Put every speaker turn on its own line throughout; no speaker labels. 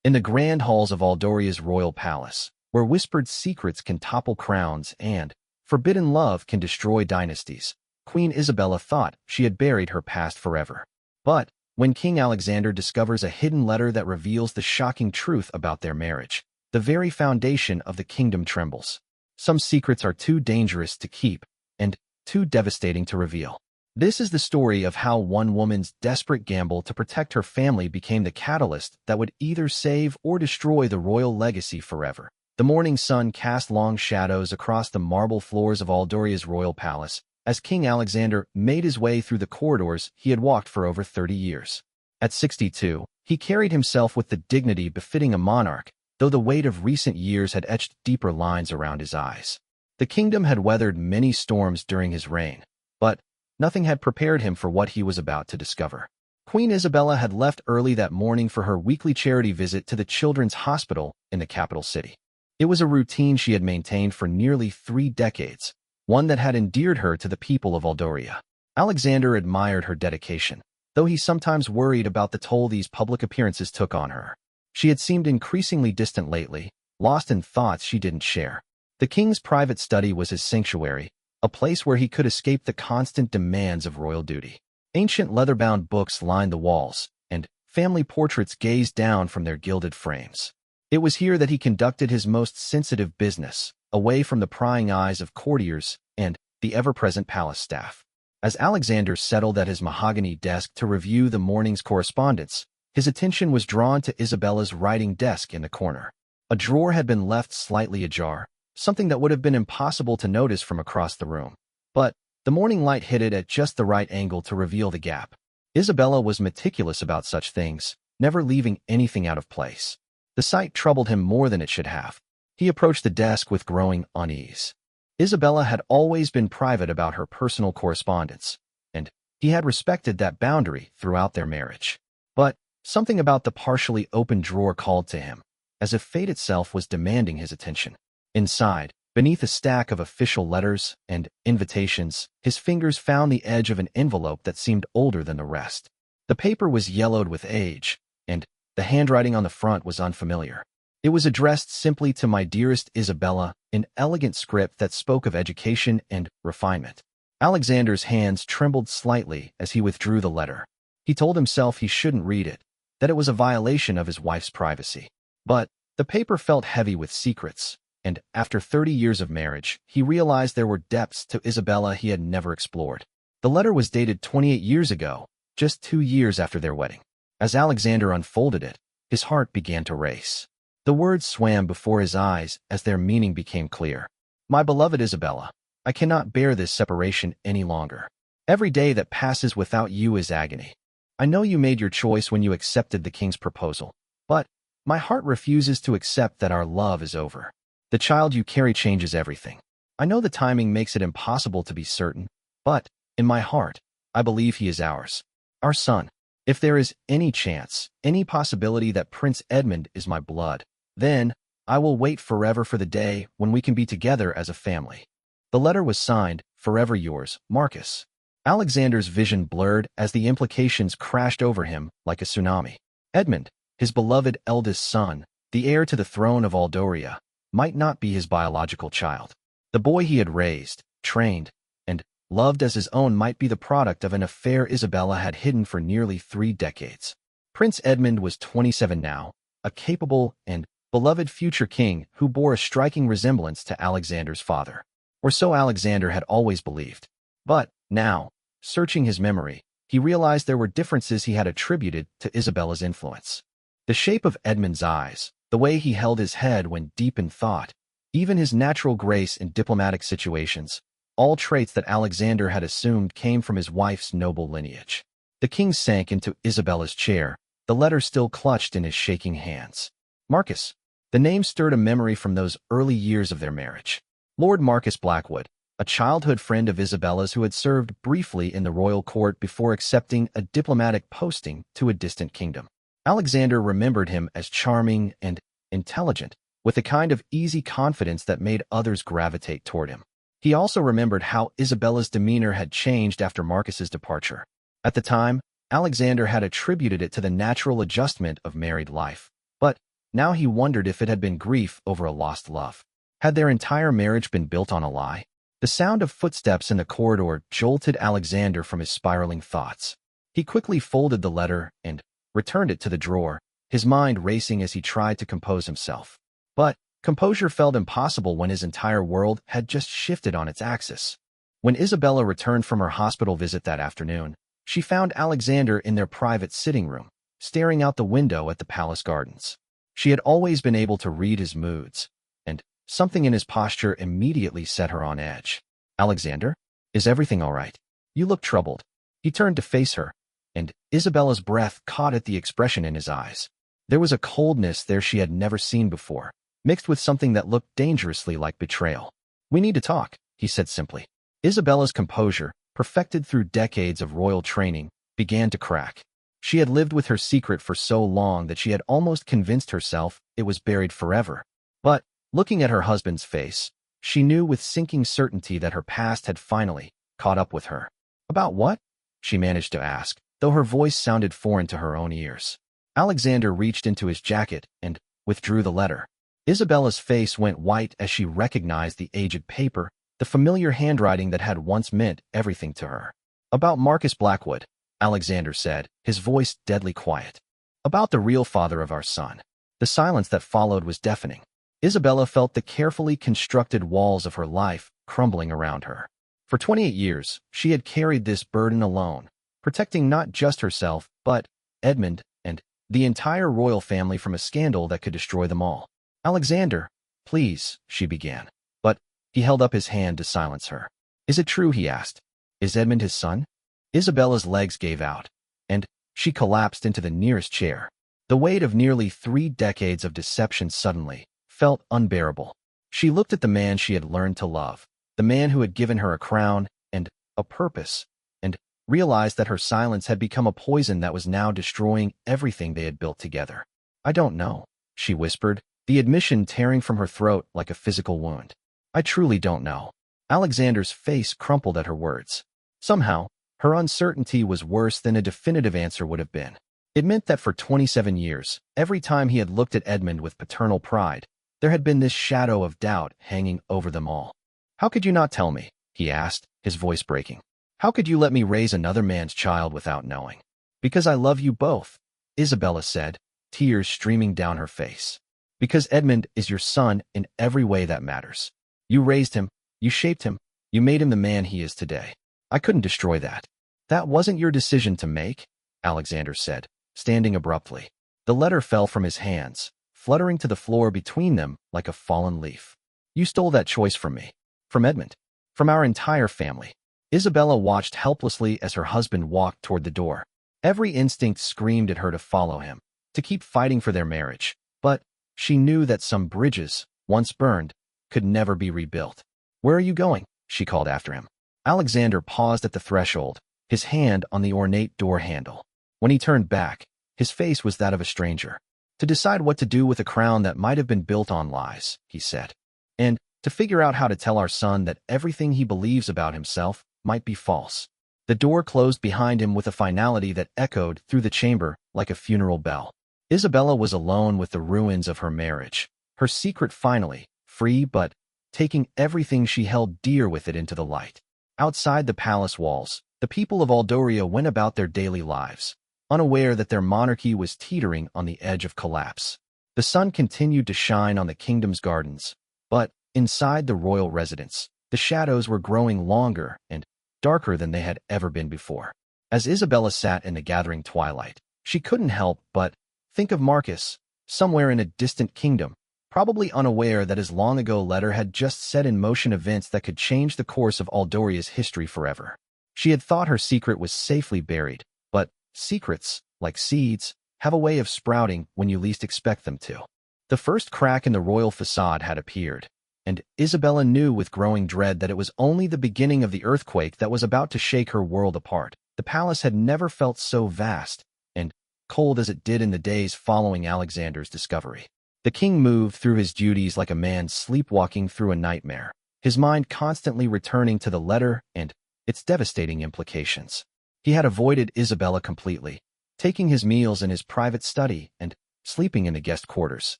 In the grand halls of Aldoria's royal palace, where whispered secrets can topple crowns and forbidden love can destroy dynasties, Queen Isabella thought she had buried her past forever. But when King Alexander discovers a hidden letter that reveals the shocking truth about their marriage, the very foundation of the kingdom trembles. Some secrets are too dangerous to keep and too devastating to reveal. This is the story of how one woman's desperate gamble to protect her family became the catalyst that would either save or destroy the royal legacy forever. The morning sun cast long shadows across the marble floors of Aldoria's royal palace as King Alexander made his way through the corridors he had walked for over 30 years. At 62, he carried himself with the dignity befitting a monarch, though the weight of recent years had etched deeper lines around his eyes. The kingdom had weathered many storms during his reign, but nothing had prepared him for what he was about to discover. Queen Isabella had left early that morning for her weekly charity visit to the Children's Hospital in the capital city. It was a routine she had maintained for nearly 3 decades, one that had endeared her to the people of Aldoria. Alexander admired her dedication, though he sometimes worried about the toll these public appearances took on her. She had seemed increasingly distant lately, lost in thoughts she didn't share. The king's private study was his sanctuary, a place where he could escape the constant demands of royal duty. Ancient leather-bound books lined the walls, and family portraits gazed down from their gilded frames. It was here that he conducted his most sensitive business, away from the prying eyes of courtiers and the ever-present palace staff. As Alexander settled at his mahogany desk to review the morning's correspondence, his attention was drawn to Isabella's writing desk in the corner. A drawer had been left slightly ajar, something that would have been impossible to notice from across the room. But the morning light hit it at just the right angle to reveal the gap. Isabella was meticulous about such things, never leaving anything out of place. The sight troubled him more than it should have. He approached the desk with growing unease. Isabella had always been private about her personal correspondence, and he had respected that boundary throughout their marriage. But something about the partially open drawer called to him, as if fate itself was demanding his attention. Inside, beneath a stack of official letters and invitations, his fingers found the edge of an envelope that seemed older than the rest. The paper was yellowed with age, and the handwriting on the front was unfamiliar. It was addressed simply to "My dearest Isabella," in elegant script that spoke of education and refinement. Alexander's hands trembled slightly as he withdrew the letter. He told himself he shouldn't read it, that it was a violation of his wife's privacy. But the paper felt heavy with secrets, and after 30 years of marriage, he realized there were depths to Isabella he had never explored. The letter was dated 28 years ago, just 2 years after their wedding. As Alexander unfolded it, his heart began to race. The words swam before his eyes as their meaning became clear. "My beloved Isabella, I cannot bear this separation any longer. Every day that passes without you is agony. I know you made your choice when you accepted the king's proposal, but my heart refuses to accept that our love is over. The child you carry changes everything. I know the timing makes it impossible to be certain, but in my heart, I believe he is ours. Our son. If there is any chance, any possibility that Prince Edmund is my blood, then I will wait forever for the day when we can be together as a family." The letter was signed, "Forever yours, Marcus." Alexander's vision blurred as the implications crashed over him like a tsunami. Edmund, his beloved eldest son, the heir to the throne of Aldoria, might not be his biological child. The boy he had raised, trained, and loved as his own might be the product of an affair Isabella had hidden for nearly 3 decades. Prince Edmund was 27 now, a capable and beloved future king who bore a striking resemblance to Alexander's father. Or so Alexander had always believed. But now, searching his memory, he realized there were differences he had attributed to Isabella's influence. The shape of Edmund's eyes, the way he held his head when deep in thought, even his natural grace in diplomatic situations, all traits that Alexander had assumed came from his wife's noble lineage. The king sank into Isabella's chair, the letter still clutched in his shaking hands. Marcus. The name stirred a memory from those early years of their marriage. Lord Marcus Blackwood, a childhood friend of Isabella's who had served briefly in the royal court before accepting a diplomatic posting to a distant kingdom. Alexander remembered him as charming and intelligent, with a kind of easy confidence that made others gravitate toward him. He also remembered how Isabella's demeanor had changed after Marcus's departure. At the time, Alexander had attributed it to the natural adjustment of married life. But Now he wondered if it had been grief over a lost love. Had their entire marriage been built on a lie? The sound of footsteps in the corridor jolted Alexander from his spiraling thoughts. He quickly folded the letter and returned it to the drawer, his mind racing as he tried to compose himself. But composure felt impossible when his entire world had just shifted on its axis. When Isabella returned from her hospital visit that afternoon, she found Alexander in their private sitting room, staring out the window at the palace gardens. She had always been able to read his moods, and something in his posture immediately set her on edge. "Alexander, is everything all right? You look troubled." He turned to face her, and Isabella's breath caught at the expression in his eyes. There was a coldness there she had never seen before, mixed with something that looked dangerously like betrayal. "We need to talk," he said simply. Isabella's composure, perfected through decades of royal training, began to crack. She had lived with her secret for so long that she had almost convinced herself it was buried forever. But, looking at her husband's face, she knew with sinking certainty that her past had finally caught up with her. "About what?" she managed to ask, though her voice sounded foreign to her own ears. Alexander reached into his jacket and withdrew the letter. Isabella's face went white as she recognized the aged paper, the familiar handwriting that had once meant everything to her. "About Marcus Blackwood," Alexander said, his voice deadly quiet. "About the real father of our son." The silence that followed was deafening. Isabella felt the carefully constructed walls of her life crumbling around her. For 28 years, she had carried this burden alone, protecting not just herself, but Edmund and the entire royal family from a scandal that could destroy them all. "Alexander, please," she began. But he held up his hand to silence her. "Is it true?" he asked. "Is Edmund his son?" Isabella's legs gave out, and she collapsed into the nearest chair. The weight of nearly 3 decades of deception suddenly felt unbearable. She looked at the man she had learned to love, the man who had given her a crown and a purpose, and realized that her silence had become a poison that was now destroying everything they had built together. "I don't know," she whispered, the admission tearing from her throat like a physical wound. "I truly don't know." Alexander's face crumpled at her words. Somehow, her uncertainty was worse than a definitive answer would have been. It meant that for 27 years, every time he had looked at Edmund with paternal pride, there had been this shadow of doubt hanging over them all. "How could you not tell me?" he asked, his voice breaking. "How could you let me raise another man's child without knowing?" "Because I love you both," Isabella said, tears streaming down her face. "Because Edmund is your son in every way that matters. You raised him, you shaped him, you made him the man he is today. I couldn't destroy that." "That wasn't your decision to make," Alexander said, standing abruptly. The letter fell from his hands, fluttering to the floor between them like a fallen leaf. "You stole that choice from me. From Edmund. From our entire family." Isabella watched helplessly as her husband walked toward the door. Every instinct screamed at her to follow him, to keep fighting for their marriage. But she knew that some bridges, once burned, could never be rebuilt. "Where are you going?" she called after him. Alexander paused at the threshold, his hand on the ornate door handle. When he turned back, his face was that of a stranger. "To decide what to do with a crown that might have been built on lies," he said. "And to figure out how to tell our son that everything he believes about himself might be false." The door closed behind him with a finality that echoed through the chamber like a funeral bell. Isabella was alone with the ruins of her marriage, her secret finally, free but taking everything she held dear with it into the light. Outside the palace walls, the people of Aldoria went about their daily lives, unaware that their monarchy was teetering on the edge of collapse. The sun continued to shine on the kingdom's gardens, but inside the royal residence, the shadows were growing longer and darker than they had ever been before. As Isabella sat in the gathering twilight, she couldn't help but think of Marcus, somewhere in a distant kingdom, probably unaware that his long-ago letter had just set in motion events that could change the course of Aldoria's history forever. She had thought her secret was safely buried, but secrets, like seeds, have a way of sprouting when you least expect them to. The first crack in the royal facade had appeared, and Isabella knew with growing dread that it was only the beginning of the earthquake that was about to shake her world apart. The palace had never felt so vast and cold as it did in the days following Alexander's discovery. The king moved through his duties like a man sleepwalking through a nightmare, his mind constantly returning to the letter and its devastating implications. He had avoided Isabella completely, taking his meals in his private study and sleeping in the guest quarters.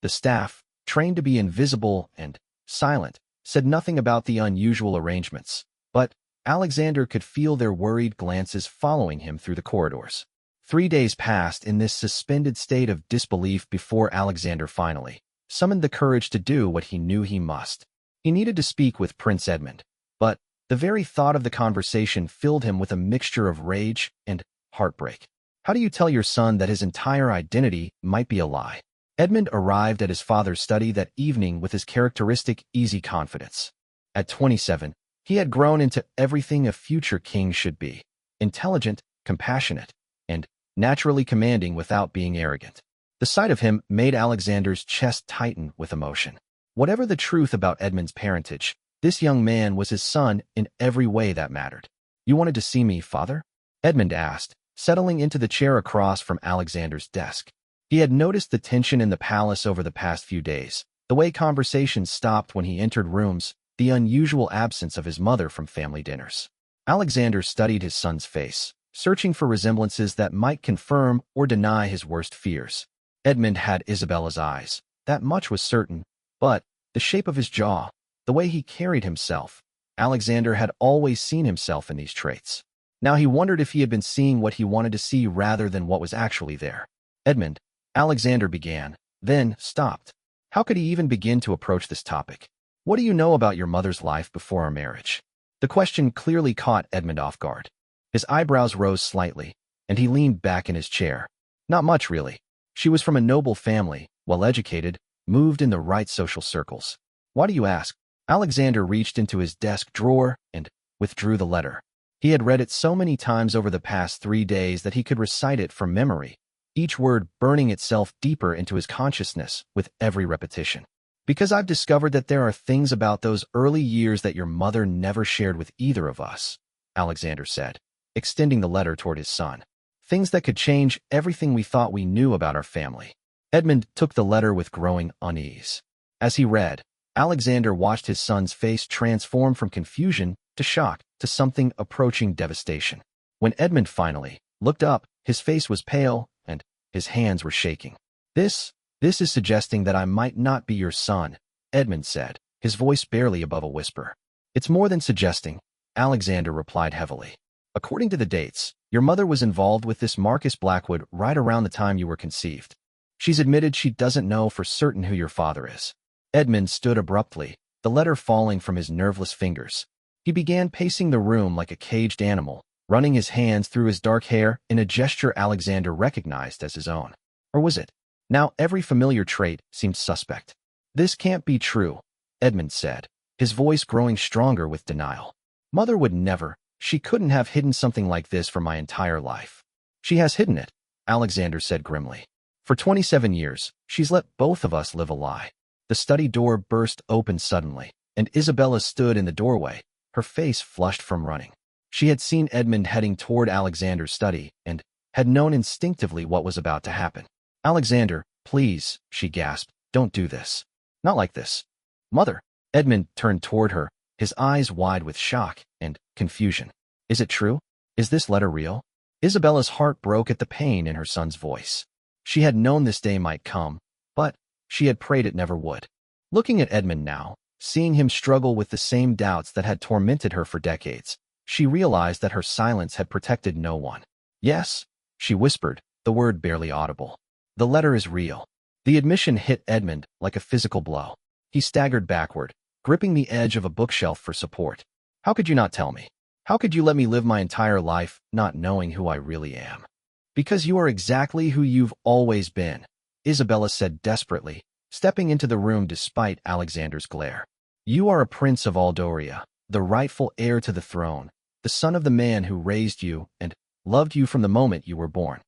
The staff, trained to be invisible and silent, said nothing about the unusual arrangements, but Alexander could feel their worried glances following him through the corridors. 3 days passed in this suspended state of disbelief before Alexander finally summoned the courage to do what he knew he must. He needed to speak with Prince Edmund, but the very thought of the conversation filled him with a mixture of rage and heartbreak. How do you tell your son that his entire identity might be a lie? Edmund arrived at his father's study that evening with his characteristic easy confidence. At 27, he had grown into everything a future king should be: intelligent, compassionate, and naturally commanding without being arrogant. The sight of him made Alexander's chest tighten with emotion. Whatever the truth about Edmund's parentage, this young man was his son in every way that mattered. "You wanted to see me, father?" Edmund asked, settling into the chair across from Alexander's desk. He had noticed the tension in the palace over the past few days, the way conversations stopped when he entered rooms, the unusual absence of his mother from family dinners. Alexander studied his son's face, searching for resemblances that might confirm or deny his worst fears. Edmund had Isabella's eyes, that much was certain, but the shape of his jaw, the way he carried himself, Alexander had always seen himself in these traits. Now he wondered if he had been seeing what he wanted to see rather than what was actually there. "Edmund," Alexander began, then stopped. How could he even begin to approach this topic? "What do you know about your mother's life before our marriage?" The question clearly caught Edmund off guard. His eyebrows rose slightly, and he leaned back in his chair. "Not much, really. She was from a noble family, well-educated, moved in the right social circles." "Why do you ask?" Alexander reached into his desk drawer and withdrew the letter. He had read it so many times over the past 3 days that he could recite it from memory, each word burning itself deeper into his consciousness with every repetition. "Because I've discovered that there are things about those early years that your mother never shared with either of us," Alexander said, extending the letter toward his son. "Things that could change everything we thought we knew about our family." Edmund took the letter with growing unease. As he read, Alexander watched his son's face transform from confusion to shock to something approaching devastation. When Edmund finally looked up, his face was pale and his hands were shaking. This is suggesting that I might not be your son," Edmund said, his voice barely above a whisper. "It's more than suggesting," Alexander replied heavily. "According to the dates, your mother was involved with this Marcus Blackwood right around the time you were conceived. She's admitted she doesn't know for certain who your father is." Edmund stood abruptly, the letter falling from his nerveless fingers. He began pacing the room like a caged animal, running his hands through his dark hair in a gesture Alexander recognized as his own. Or was it? Now every familiar trait seemed suspect. "This can't be true," Edmund said, his voice growing stronger with denial. "Mother would never. She couldn't have hidden something like this for my entire life." "She has hidden it," Alexander said grimly. "For 27 years, she's let both of us live a lie." The study door burst open suddenly, and Isabella stood in the doorway, her face flushed from running. She had seen Edmund heading toward Alexander's study and had known instinctively what was about to happen. "Alexander, please," she gasped, "don't do this. Not like this." "Mother." Edmund turned toward her, his eyes wide with shock and confusion. "Is it true? Is this letter real?" Isabella's heart broke at the pain in her son's voice. She had known this day might come, but she had prayed it never would. Looking at Edmund now, seeing him struggle with the same doubts that had tormented her for decades, she realized that her silence had protected no one. "Yes," she whispered, the word barely audible. "The letter is real." The admission hit Edmund like a physical blow. He staggered backward, gripping the edge of a bookshelf for support. "How could you not tell me? How could you let me live my entire life not knowing who I really am?" "Because you are exactly who you've always been," Isabella said desperately, stepping into the room despite Alexander's glare. "You are a prince of Aldoria, the rightful heir to the throne, the son of the man who raised you and loved you from the moment you were born."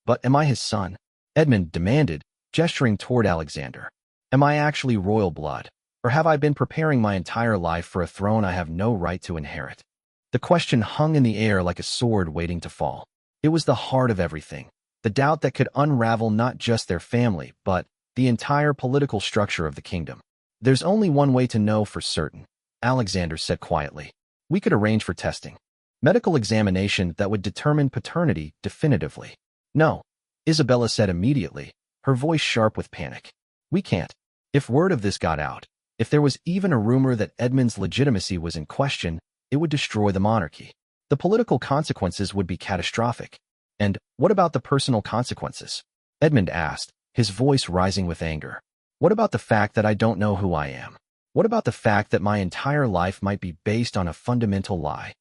"But am I his son?" Edmund demanded, gesturing toward Alexander. "Am I actually royal blood, or have I been preparing my entire life for a throne I have no right to inherit?" The question hung in the air like a sword waiting to fall. It was the heart of everything, the doubt that could unravel not just their family, but the entire political structure of the kingdom. "There's only one way to know for certain," Alexander said quietly. "We could arrange for testing. Medical examination that would determine paternity definitively." "No," Isabella said immediately, her voice sharp with panic. We can't. If word of this got out, if there was even a rumor that Edmund's legitimacy was in question, it would destroy the monarchy. The political consequences would be catastrophic. And what about the personal consequences? Edmund asked, his voice rising with anger. What about the fact that I don't know who I am? What about the fact that my entire life might be based on a fundamental lie?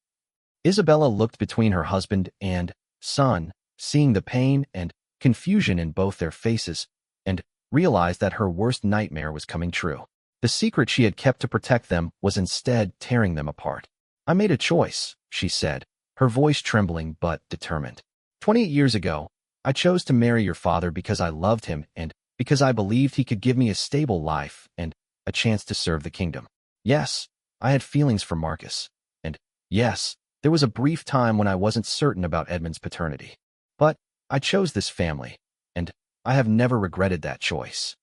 Isabella looked between her husband and son, seeing the pain and confusion in both their faces, and realized that her worst nightmare was coming true. The secret she had kept to protect them was instead tearing them apart. I made a choice, she said, her voice trembling but determined. 28 years ago, I chose to marry your father because I loved him and because I believed he could give me a stable life and a chance to serve the kingdom. Yes, I had feelings for Marcus. And yes, there was a brief time when I wasn't certain about Edmund's paternity. But I chose this family, and I have never regretted that choice.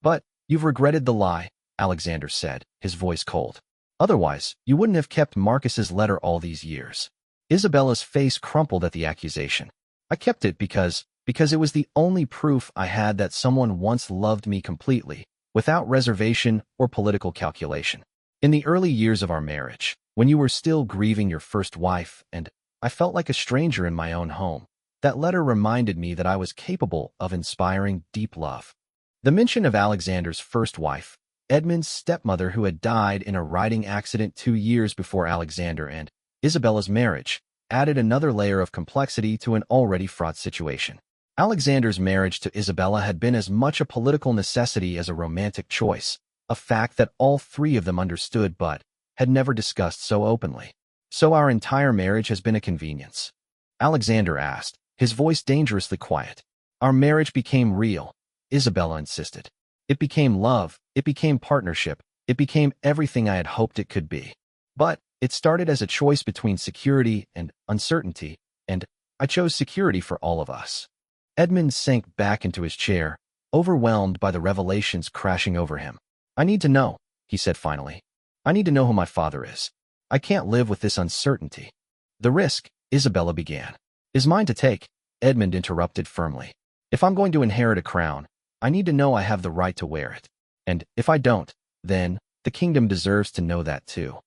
But you've regretted the lie, Alexander said, his voice cold. Otherwise, you wouldn't have kept Marcus's letter all these years. Isabella's face crumpled at the accusation. I kept it because it was the only proof I had that someone once loved me completely, without reservation or political calculation. In the early years of our marriage, when you were still grieving your first wife and I felt like a stranger in my own home, that letter reminded me that I was capable of inspiring deep love. The mention of Alexander's first wife, Edmund's stepmother who had died in a riding accident 2 years before Alexander and Isabella's marriage, added another layer of complexity to an already fraught situation. Alexander's marriage to Isabella had been as much a political necessity as a romantic choice, a fact that all three of them understood but had never discussed so openly. So our entire marriage has been a convenience? Alexander asked, his voice dangerously quiet. Our marriage became real, Isabella insisted. It became love, it became partnership, it became everything I had hoped it could be. But it started as a choice between security and uncertainty, and I chose security for all of us. Edmund sank back into his chair, overwhelmed by the revelations crashing over him. I need to know, he said finally. I need to know who my father is. I can't live with this uncertainty. The risk, Isabella began, is mine to take, Edmund interrupted firmly. If I'm going to inherit a crown, I need to know I have the right to wear it. And if I don't, then the kingdom deserves to know that too.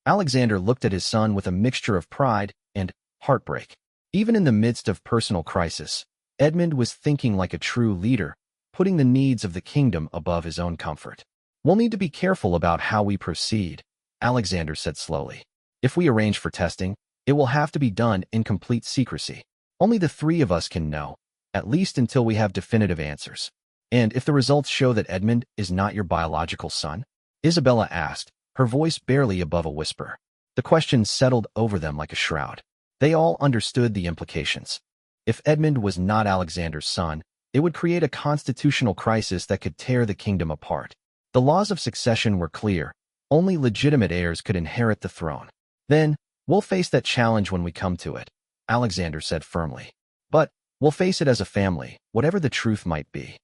Alexander looked at his son with a mixture of pride and heartbreak. Even in the midst of personal crisis, Edmund was thinking like a true leader, putting the needs of the kingdom above his own comfort. We'll need to be careful about how we proceed, Alexander said slowly. If we arrange for testing, it will have to be done in complete secrecy. Only the three of us can know, at least until we have definitive answers. And if the results show that Edmund is not your biological son? Isabella asked, her voice barely above a whisper. The question settled over them like a shroud. They all understood the implications. If Edmund was not Alexander's son, it would create a constitutional crisis that could tear the kingdom apart. The laws of succession were clear. Only legitimate heirs could inherit the throne. Then, we'll face that challenge when we come to it, Alexander said firmly. But we'll face it as a family, whatever the truth might be.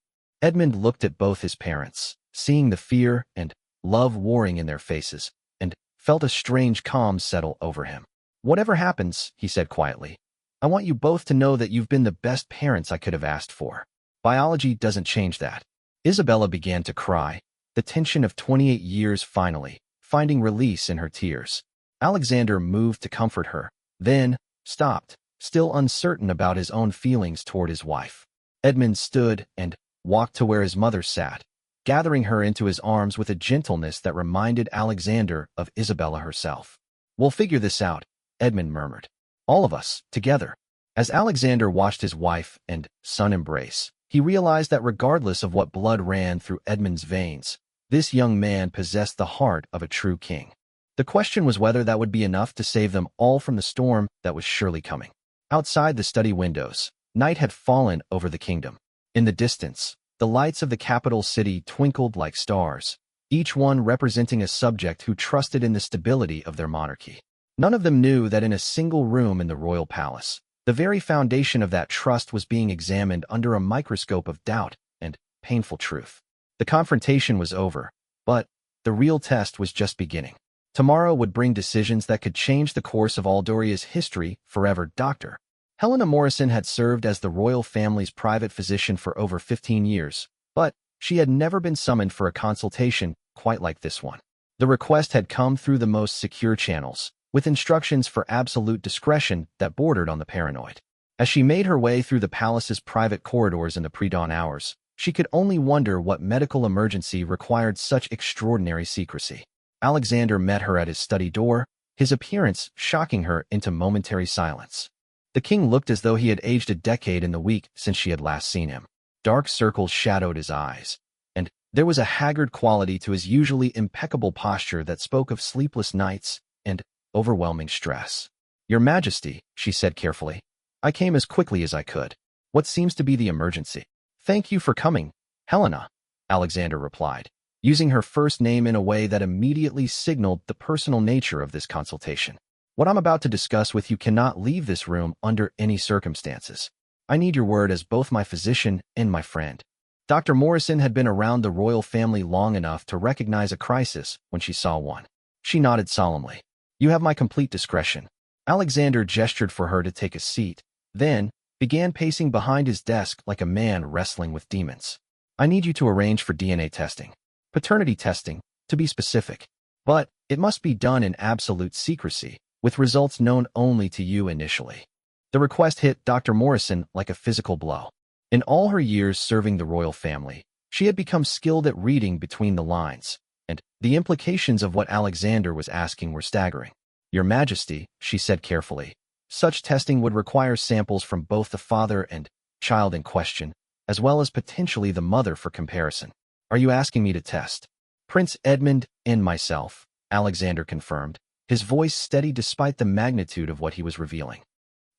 Edmund looked at both his parents, seeing the fear and love warring in their faces, and felt a strange calm settle over him. Whatever happens, he said quietly, I want you both to know that you've been the best parents I could have asked for. Biology doesn't change that. Isabella began to cry, the tension of 28 years finally, finding release in her tears. Alexander moved to comfort her, then stopped, still uncertain about his own feelings toward his wife. Edmund stood and walked to where his mother sat, gathering her into his arms with a gentleness that reminded Alexander of Isabella herself. We'll figure this out, Edmund murmured. All of us, together. As Alexander watched his wife and son embrace, he realized that regardless of what blood ran through Edmund's veins, this young man possessed the heart of a true king. The question was whether that would be enough to save them all from the storm that was surely coming. Outside the study windows, night had fallen over the kingdom. In the distance, the lights of the capital city twinkled like stars, each one representing a subject who trusted in the stability of their monarchy. None of them knew that in a single room in the royal palace, the very foundation of that trust was being examined under a microscope of doubt and painful truth. The confrontation was over, but the real test was just beginning. Tomorrow would bring decisions that could change the course of Aldoria's history forever. Doctor, Helena Morrison had served as the royal family's private physician for over 15 years, but she had never been summoned for a consultation quite like this one. The request had come through the most secure channels, with instructions for absolute discretion that bordered on the paranoid. As she made her way through the palace's private corridors in the pre-dawn hours, she could only wonder what medical emergency required such extraordinary secrecy. Alexander met her at his study door, his appearance shocking her into momentary silence. The king looked as though he had aged a decade in the week since she had last seen him. Dark circles shadowed his eyes, and there was a haggard quality to his usually impeccable posture that spoke of sleepless nights and overwhelming stress. "Your Majesty," she said carefully, "I came as quickly as I could. What seems to be the emergency?" "Thank you for coming, Helena," Alexander replied, using her first name in a way that immediately signaled the personal nature of this consultation. "What I'm about to discuss with you cannot leave this room under any circumstances. I need your word as both my physician and my friend." Dr. Morrison had been around the royal family long enough to recognize a crisis when she saw one. She nodded solemnly. "You have my complete discretion." Alexander gestured for her to take a seat, then began pacing behind his desk like a man wrestling with demons. "I need you to arrange for DNA testing. Paternity testing, to be specific. But it must be done in absolute secrecy, with results known only to you initially." The request hit Dr. Morrison like a physical blow. In all her years serving the royal family, she had become skilled at reading between the lines, and the implications of what Alexander was asking were staggering. "Your Majesty," she said carefully, "such testing would require samples from both the father and child in question, as well as potentially the mother for comparison." "Are you asking me to test?" "Prince Edmund and myself," Alexander confirmed, his voice steady despite the magnitude of what he was revealing.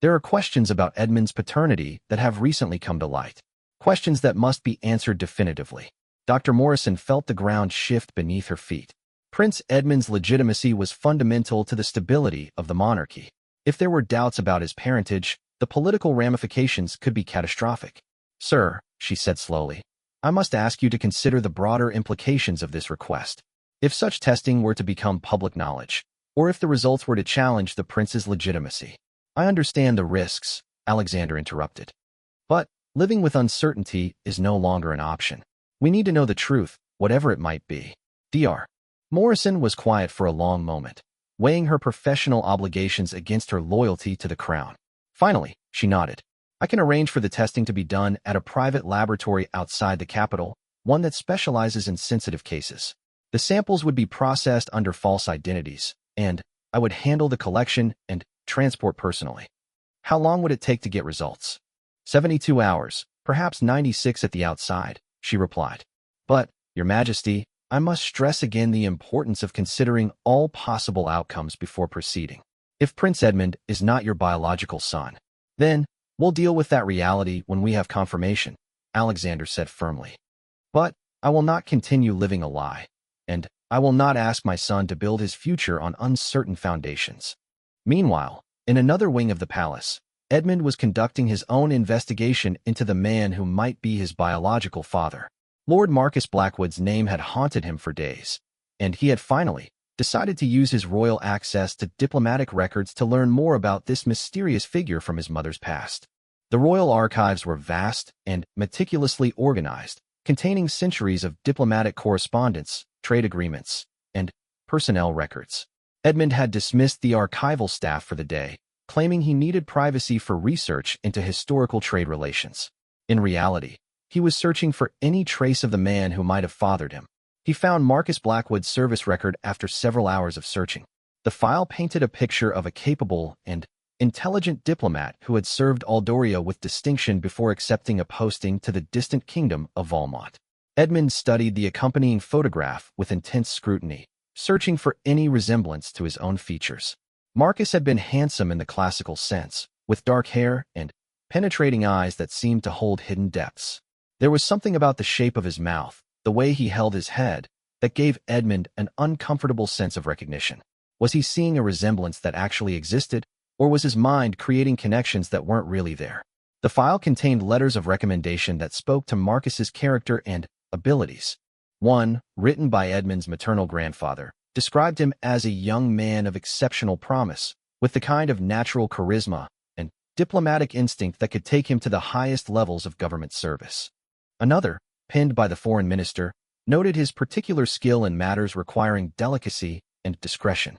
"There are questions about Edmund's paternity that have recently come to light. Questions that must be answered definitively." Dr. Morrison felt the ground shift beneath her feet. Prince Edmund's legitimacy was fundamental to the stability of the monarchy. If there were doubts about his parentage, the political ramifications could be catastrophic. "Sir," she said slowly, "I must ask you to consider the broader implications of this request. If such testing were to become public knowledge, or if the results were to challenge the prince's legitimacy." "I understand the risks," Alexander interrupted. "But living with uncertainty is no longer an option. We need to know the truth, whatever it might be." Dr. Morrison was quiet for a long moment, weighing her professional obligations against her loyalty to the crown. Finally, she nodded. "I can arrange for the testing to be done at a private laboratory outside the capital, one that specializes in sensitive cases. The samples would be processed under false identities, and I would handle the collection and transport personally." "How long would it take to get results?" 72 hours, perhaps 96 at the outside," she replied. "But, Your Majesty, I must stress again the importance of considering all possible outcomes before proceeding. If Prince Edmund is not your biological son, then we'll deal with that reality when we have confirmation," Alexander said firmly. "But I will not continue living a lie, and I will not ask my son to build his future on uncertain foundations." Meanwhile, in another wing of the palace, Edmund was conducting his own investigation into the man who might be his biological father. Lord Marcus Blackwood's name had haunted him for days, and he had finally decided to use his royal access to diplomatic records to learn more about this mysterious figure from his mother's past. The royal archives were vast and meticulously organized, containing centuries of diplomatic correspondence, trade agreements, and personnel records. Edmund had dismissed the archival staff for the day, claiming he needed privacy for research into historical trade relations. In reality, he was searching for any trace of the man who might have fathered him. He found Marcus Blackwood's service record after several hours of searching. The file painted a picture of a capable and intelligent diplomat who had served Aldoria with distinction before accepting a posting to the distant kingdom of Valmont. Edmund studied the accompanying photograph with intense scrutiny, searching for any resemblance to his own features. Marcus had been handsome in the classical sense, with dark hair and penetrating eyes that seemed to hold hidden depths. There was something about the shape of his mouth, the way he held his head, that gave Edmund an uncomfortable sense of recognition. Was he seeing a resemblance that actually existed, or was his mind creating connections that weren't really there? The file contained letters of recommendation that spoke to Marcus's character and abilities. One, written by Edmund's maternal grandfather, described him as a young man of exceptional promise, with the kind of natural charisma and diplomatic instinct that could take him to the highest levels of government service. Another, penned by the foreign minister, noted his particular skill in matters requiring delicacy and discretion.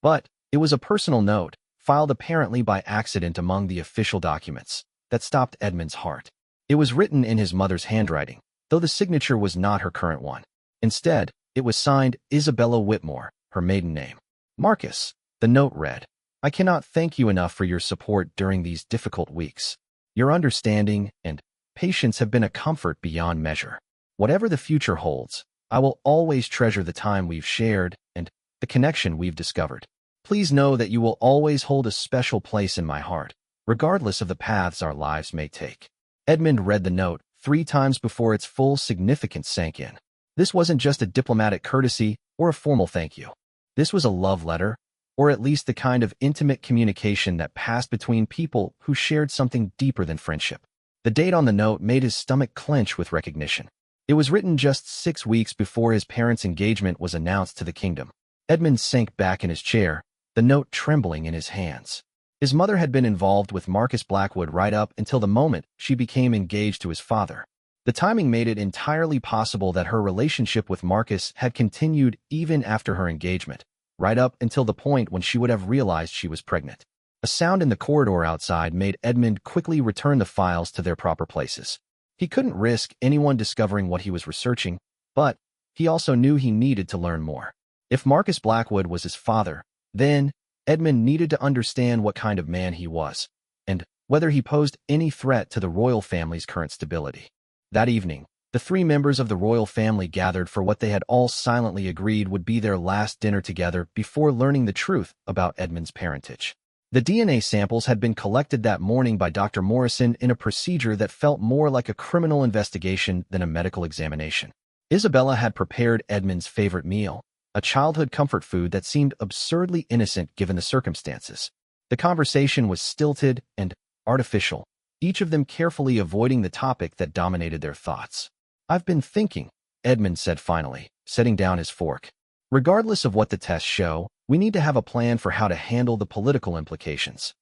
But it was a personal note, filed apparently by accident among the official documents, that stopped Edmund's heart. It was written in his mother's handwriting, though the signature was not her current one. Instead, it was signed Isabella Whitmore, her maiden name. Marcus, the note read, I cannot thank you enough for your support during these difficult weeks. Your understanding and patience have been a comfort beyond measure. Whatever the future holds, I will always treasure the time we've shared and the connection we've discovered. Please know that you will always hold a special place in my heart, regardless of the paths our lives may take. Edmund read the note 3 times before its full significance sank in. This wasn't just a diplomatic courtesy or a formal thank you. This was a love letter, or at least the kind of intimate communication that passed between people who shared something deeper than friendship. The date on the note made his stomach clench with recognition. It was written just 6 weeks before his parents' engagement was announced to the kingdom. Edmund sank back in his chair, the note trembling in his hands. His mother had been involved with Marcus Blackwood right up until the moment she became engaged to his father. The timing made it entirely possible that her relationship with Marcus had continued even after her engagement, right up until the point when she would have realized she was pregnant. A sound in the corridor outside made Edmund quickly return the files to their proper places. He couldn't risk anyone discovering what he was researching, but he also knew he needed to learn more. If Marcus Blackwood was his father, then Edmund needed to understand what kind of man he was, and whether he posed any threat to the royal family's current stability. That evening, the 3 members of the royal family gathered for what they had all silently agreed would be their last dinner together before learning the truth about Edmund's parentage. The DNA samples had been collected that morning by Dr. Morrison in a procedure that felt more like a criminal investigation than a medical examination. Isabella had prepared Edmund's favorite meal, a childhood comfort food that seemed absurdly innocent given the circumstances. The conversation was stilted and artificial, each of them carefully avoiding the topic that dominated their thoughts. I've been thinking, Edmund said finally, setting down his fork. Regardless of what the tests show, we need to have a plan for how to handle the political implications.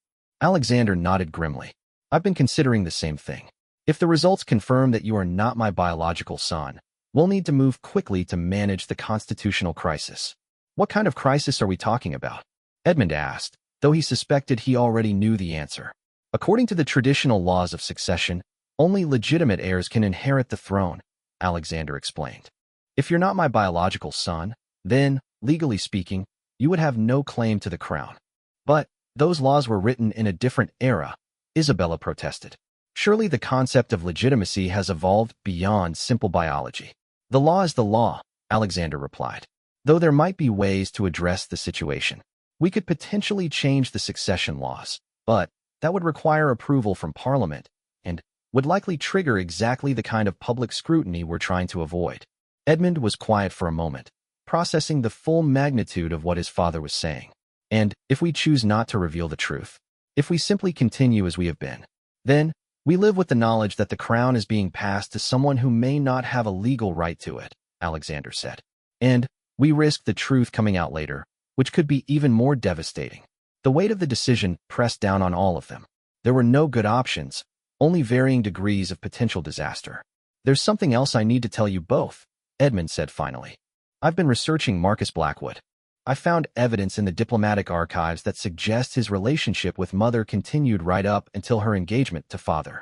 Alexander nodded grimly. I've been considering the same thing. If the results confirm that you are not my biological son, we'll need to move quickly to manage the constitutional crisis. What kind of crisis are we talking about? Edmund asked, though he suspected he already knew the answer. According to the traditional laws of succession, only legitimate heirs can inherit the throne, Alexander explained. If you're not my biological son, then, legally speaking, you would have no claim to the crown. But those laws were written in a different era, Isabella protested. Surely the concept of legitimacy has evolved beyond simple biology. The law is the law, Alexander replied. Though there might be ways to address the situation. We could potentially change the succession laws, but that would require approval from Parliament and would likely trigger exactly the kind of public scrutiny we're trying to avoid. Edmund was quiet for a moment, processing the full magnitude of what his father was saying. And if we choose not to reveal the truth, if we simply continue as we have been, then we live with the knowledge that the crown is being passed to someone who may not have a legal right to it, Alexander said. And we risk the truth coming out later, which could be even more devastating. The weight of the decision pressed down on all of them. There were no good options, only varying degrees of potential disaster. There's something else I need to tell you both, Edmund said finally. I've been researching Marcus Blackwood. I found evidence in the diplomatic archives that suggests his relationship with Mother continued right up until her engagement to Father.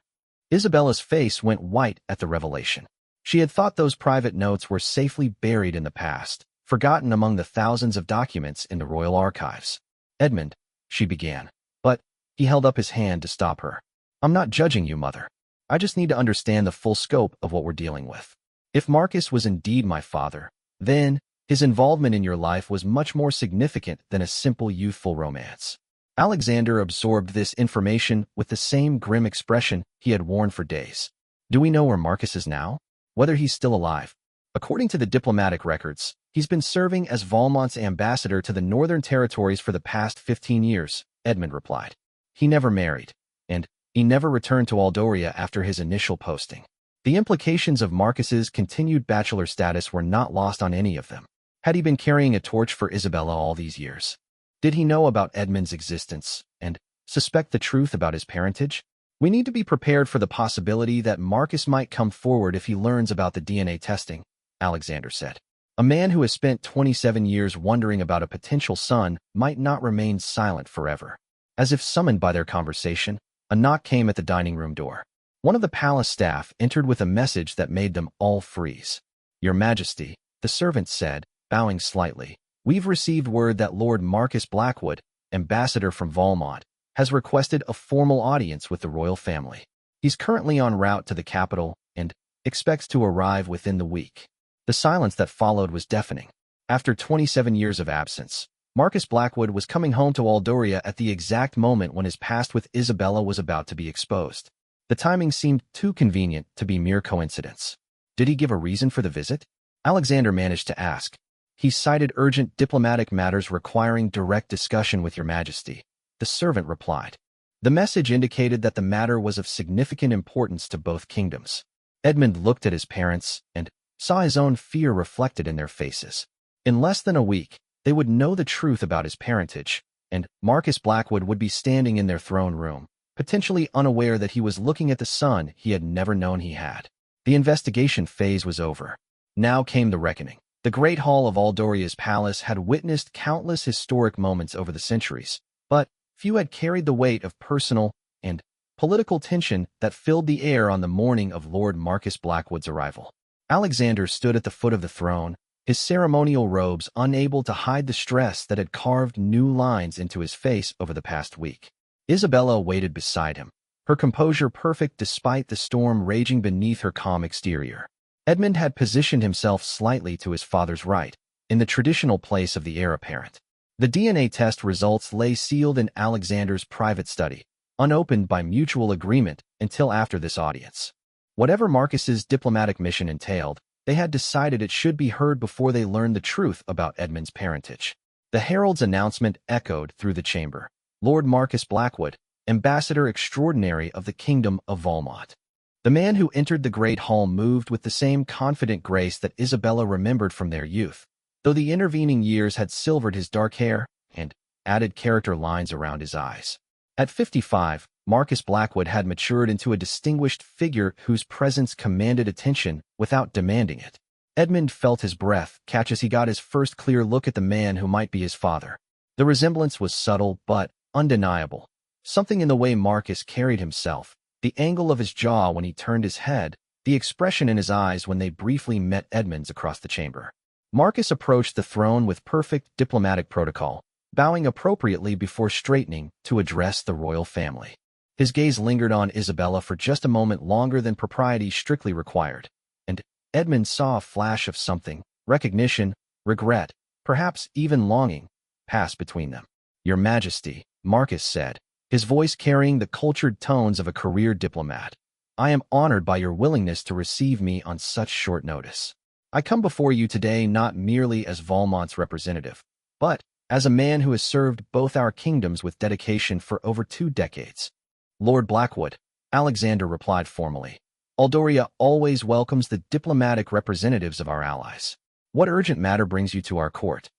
Isabella's face went white at the revelation. She had thought those private notes were safely buried in the past, forgotten among the thousands of documents in the royal archives. Edmund, she began, but he held up his hand to stop her. I'm not judging you, Mother. I just need to understand the full scope of what we're dealing with. If Marcus was indeed my father, then his involvement in your life was much more significant than a simple youthful romance. Alexander absorbed this information with the same grim expression he had worn for days. Do we know where Marcus is now? Whether he's still alive? According to the diplomatic records, he's been serving as Valmont's ambassador to the Northern Territories for the past 15 years, Edmund replied. He never married, and he never returned to Aldoria after his initial posting. The implications of Marcus's continued bachelor status were not lost on any of them. Had he been carrying a torch for Isabella all these years? Did he know about Edmund's existence and suspect the truth about his parentage? We need to be prepared for the possibility that Marcus might come forward if he learns about the DNA testing, Alexander said. A man who has spent 27 years wondering about a potential son might not remain silent forever. As if summoned by their conversation, a knock came at the dining room door. One of the palace staff entered with a message that made them all freeze. Your Majesty, the servant said, bowing slightly, we've received word that Lord Marcus Blackwood, ambassador from Valmont, has requested a formal audience with the royal family. He's currently en route to the capital and expects to arrive within the week. The silence that followed was deafening. After 27 years of absence, Marcus Blackwood was coming home to Aldoria at the exact moment when his past with Isabella was about to be exposed. The timing seemed too convenient to be mere coincidence. Did he give a reason for the visit? Alexander managed to ask. He cited urgent diplomatic matters requiring direct discussion with Your Majesty. The servant replied. The message indicated that the matter was of significant importance to both kingdoms. Edmund looked at his parents and saw his own fear reflected in their faces. In less than a week, they would know the truth about his parentage, and Marcus Blackwood would be standing in their throne room, potentially unaware that he was looking at the son he had never known he had. The investigation phase was over. Now came the reckoning. The Great Hall of Aldoria's palace had witnessed countless historic moments over the centuries, but few had carried the weight of personal and political tension that filled the air on the morning of Lord Marcus Blackwood's arrival. Alexander stood at the foot of the throne, his ceremonial robes unable to hide the stress that had carved new lines into his face over the past week. Isabella waited beside him, her composure perfect despite the storm raging beneath her calm exterior. Edmund had positioned himself slightly to his father's right, in the traditional place of the heir apparent. The DNA test results lay sealed in Alexander's private study, unopened by mutual agreement until after this audience. Whatever Marcus's diplomatic mission entailed, they had decided it should be heard before they learned the truth about Edmund's parentage. The herald's announcement echoed through the chamber. Lord Marcus Blackwood, ambassador extraordinary of the Kingdom of Valmont. The man who entered the great hall moved with the same confident grace that Isabella remembered from their youth, though the intervening years had silvered his dark hair and added character lines around his eyes. At 55, Marcus Blackwood had matured into a distinguished figure whose presence commanded attention without demanding it. Edmund felt his breath catch as he got his first clear look at the man who might be his father. The resemblance was subtle but undeniable. Something in the way Marcus carried himself, the angle of his jaw when he turned his head, the expression in his eyes when they briefly met Edmund's across the chamber. Marcus approached the throne with perfect diplomatic protocol, bowing appropriately before straightening to address the royal family. His gaze lingered on Isabella for just a moment longer than propriety strictly required, and Edmund saw a flash of something, recognition, regret, perhaps even longing, pass between them. Your Majesty, Marcus said, his voice carrying the cultured tones of a career diplomat. I am honored by your willingness to receive me on such short notice. I come before you today not merely as Valmont's representative, but as a man who has served both our kingdoms with dedication for over 2 decades. Lord Blackwood, Alexander replied formally. Aldoria always welcomes the diplomatic representatives of our allies. What urgent matter brings you to our court?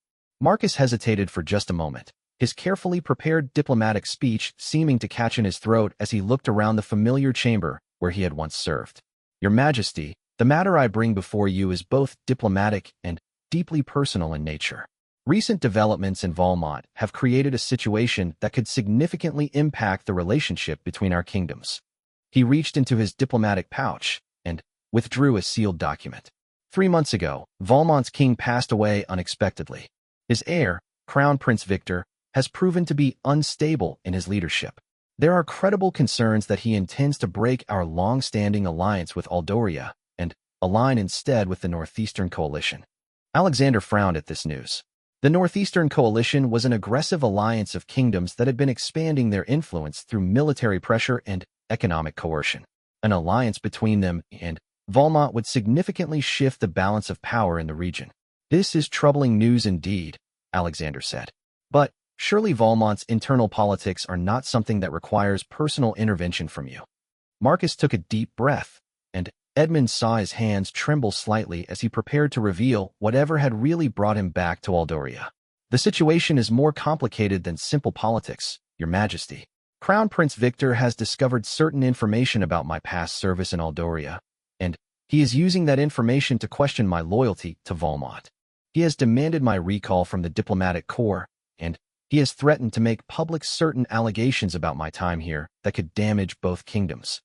Marcus hesitated for just a moment, his carefully prepared diplomatic speech seeming to catch in his throat as he looked around the familiar chamber where he had once served. Your Majesty, the matter I bring before you is both diplomatic and deeply personal in nature. Recent developments in Valmont have created a situation that could significantly impact the relationship between our kingdoms. He reached into his diplomatic pouch and withdrew a sealed document. 3 months ago, Valmont's king passed away unexpectedly. His heir, Crown Prince Victor, has proven to be unstable in his leadership. There are credible concerns that he intends to break our long-standing alliance with Aldoria and align instead with the Northeastern Coalition. Alexander frowned at this news. The Northeastern Coalition was an aggressive alliance of kingdoms that had been expanding their influence through military pressure and economic coercion. An alliance between them and Valmont would significantly shift the balance of power in the region. This is troubling news indeed, Alexander said. But surely Valmont's internal politics are not something that requires personal intervention from you. Marcus took a deep breath, and Edmund saw his hands tremble slightly as he prepared to reveal whatever had really brought him back to Aldoria. The situation is more complicated than simple politics, Your Majesty. Crown Prince Victor has discovered certain information about my past service in Aldoria, and he is using that information to question my loyalty to Valmont. He has demanded my recall from the diplomatic corps, and he has threatened to make public certain allegations about my time here that could damage both kingdoms.